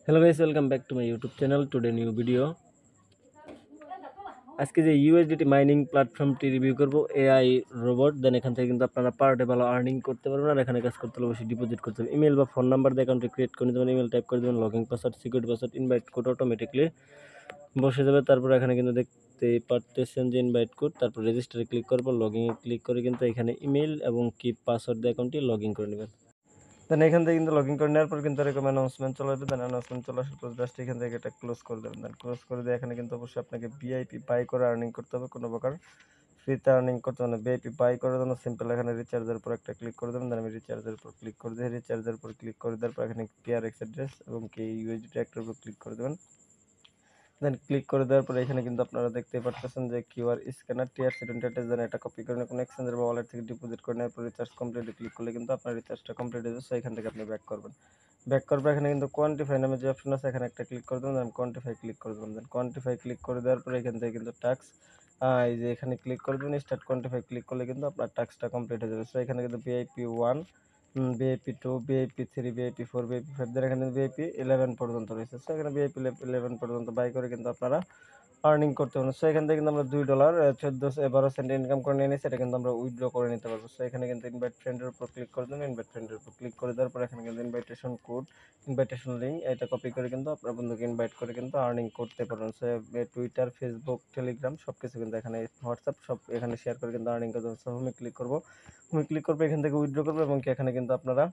Hello guys, welcome back to my YouTube channel. Today new video. আজকে যে USDT mining প্ল্যাটফর্মটি review করব AI robot. দেন এখান থেকে কিন্তু আপনারা পার ডে ভালো আর্নিং করতে পারবেন। আর এখানে কাজ করতে হলে অবশ্যই ডিপোজিট করতে হবে। ইমেল বা ফোন নাম্বার দিয়ে অ্যাকাউন্টে ক্রিয়েট করে দেবেন, ইমেল টাইপ করে দেবেন, login password, security password, invite code automatically বসে যাবে। তারপর এখানে কিন্তু দেখতেই পারতেছেন যে ইনভাইট কোড, তারপর রেজিস্টারে ক্লিক করবো, লগইনে ক্লিক করে কিন্তু এখানে ইমেল এবং কি পাসওয়ার্ড দিয়ে অ্যাকাউন্টটি লগইন করে নেবেন। দেন এখান থেকে কিন্তু লগইন করে নেওয়ার পর কিন্তু এরকম অ্যানাউন্সমেন্ট চলে আসবে। দেন অ্যানাউন্সমেন্ট চলে আসার পর জাস্ট এখান থেকে এটা ক্লোজ করে দেবেন। দেন ক্লোজ করে দিয়ে এখানে কিন্তু অবশ্যই আপনাকে ভিআইপি বাই করে আর্নিং করতে হবে, কোনো প্রকার ফ্রিতে আর্নিং করতে হবে না। ভিআইপি বাই করার জন্য সিম্পল এখানে রিচার্জের উপর একটা ক্লিক করে দেবেন। দেন আমি রিচার্জের উপর ক্লিক করে দিয়ে রিচার্জের উপর ক্লিক করে দেওয়ার পর এখানে পিআরএক্স অ্যাড্রেস এবং কি ইউএসডি একটার উপর ক্লিক করে দেবেন। দেন ক্লিক করে দেওয়ার পরে এখানে কিন্তু আপনারা দেখতে পারতেছেন যে কিউআর স্ক্যানার TRC20 দেন এটা কপি করে কোনো এক্সচেঞ্জের বা ওয়ালেট থেকে ডিপোজিট করে নেওয়ার পর রিচার্জ কমপ্লিটে ক্লিক করলে কিন্তু আপনার রিচার্জটা কমপ্লিট হয়ে যাবে। এখান থেকে আপনি ব্যাক করবেন। ব্যাক করবে এখানে কিন্তু কোয়ান্টিফাই নামে যে অপশন আছে এখানে একটা ক্লিক করে দেবেন। দেন কোয়ান্টিফাই ক্লিক করে দেবেন। দেন কোয়ান্টিফাই ক্লিক করে দেওয়ার পরে এখান থেকে কিন্তু টাস্ক এই যে এখানে ক্লিক করে দেবেন। স্টার্ট কোয়ান্টিফাই ক্লিক করলে কিন্তু আপনার টাস্কটা কমপ্লিট হয়ে যাবে। এখানে কিন্তু VIP 1, VIP 2, VIP 3, VIP 4, VIP 5 দের এখানে VIP 11 পর্যন্ত রয়েছে। এখানে VIP 11 পর্যন্ত বাই করে কিন্তু আপনারা আর্নিং করতে পারবো। এখান থেকে কিন্তু আমরা $2.14 ইনকাম করে নিয়ে নিয়েছি। এটা কিন্তু আমরা উইথড্র করে নিতে পারবো। এখানে কিন্তু ইনভাইট ফ্রেন্ডের উপর ক্লিক করে দেবেন। ইনভাইট ফ্রেন্ডের উপর ক্লিক করে দেওয়ার পর এখানে কিন্তু ইনভাইটেশন কোড, ইনভাইটেশন লিঙ্ক এটা কপি করে কিন্তু আপনার বন্ধুকে ইনভাইট করে কিন্তু আর্নিং করতে পারবেন। টুইটার, ফেসবুক, টেলিগ্রাম সবকিছু কিন্তু এখানে, হোয়াটসঅ্যাপ সব এখানে শেয়ার করে কিন্তু আর্নিং করতে পারবেন। হোমে ক্লিক করবো, হোমে ক্লিক করবো, এখান থেকে উইথড্র করবো এবং এখানে কিন্তু আপনারা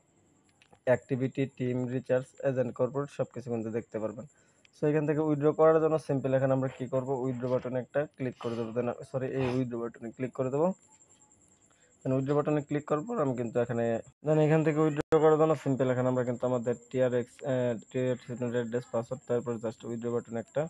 activity, team, recharge, agent, corporate সবকিছু কিন্তু দেখতে পারবেন। এখান থেকে উইথড্র করার জন্য সিম্পল এখানে আমরা কি করব, উইথড্র বাটনে একটা ক্লিক করে দেবো। দেন এই উইথড্র বাটনে ক্লিক করে দেবো। দেন উইথড্র বাটনে ক্লিক করার পর আমি কিন্তু এখানে এখান থেকে উইথড্র করার জন্য সিম্পল এখানে আমরা কিন্তু আমাদের TRX অ্যাড্রেস, পাসওয়ার্ড, তারপর জাস্ট উইথড্র বাটনে একটা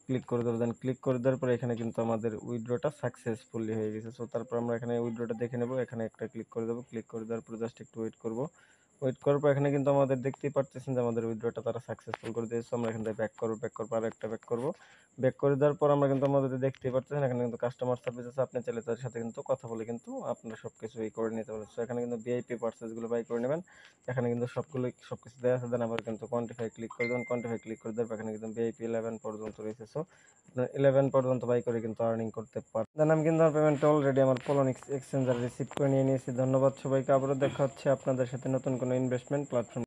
ক্লিক করে দেবো। দেন ক্লিক করে দেওয়ার পর এখানে কিন্তু আমাদের উইথড্রটা সাকসেসফুলি হয়ে গেছে। তারপর আমরা এখানে উইথড্রটা দেখে নেব। এখানে একটা ক্লিক করে দেবো। ক্লিক করে দেওয়ার পর জাস্ট একটু ওয়েট করব। ওয়েট করার পর এখানে কিন্তু আমাদের দেখতেই পারতেছেন যে আমাদের উইথড্রটা তারা সাকসেসফুল করে দিয়েছে। আমরা এখান থেকে ব্যাক করবো, ব্যাক করবো, আর একটা ব্যাক করবো। ব্যাক করে দেওয়ার পর আমরা কিন্তু আমাদের দেখতেই পারতেছেন এখানে কিন্তু কাস্টমার সার্ভিস আছে। আপনি চাইলে তাদের সাথে কিন্তু কথা বলে কিন্তু আপনারা সবকিছু করে নিতে পারবেন। এখানে কিন্তু ভিআইপি পার্সেসগুলো বাই করে নেবেন। এখানে কিন্তু সবকিছু দেওয়া আছে। দেন আবার কিন্তু কোয়ান্টিফাই ক্লিক করে দেবেন। কোয়ান্টিফাই ক্লিক করে দেওয়ার পর এখানে কিন্তু VIP 11 পর্যন্ত রয়েছে। 11 পর্যন্ত বাই করে কিন্তু আর্নিং করতে পারেন। দেন আমি কিন্তু পেমেন্ট অলরেডি আমার পোলন এক্সচেঞ্জার রিসিভ করে নিয়ে নিয়েছি। ধন্যবাদ সবাইকে। আবারও দেখা হচ্ছে আপনাদের সাথে নতুন কোনো ইনভেস্টমেন্ট প্ল্যাটফর্ম।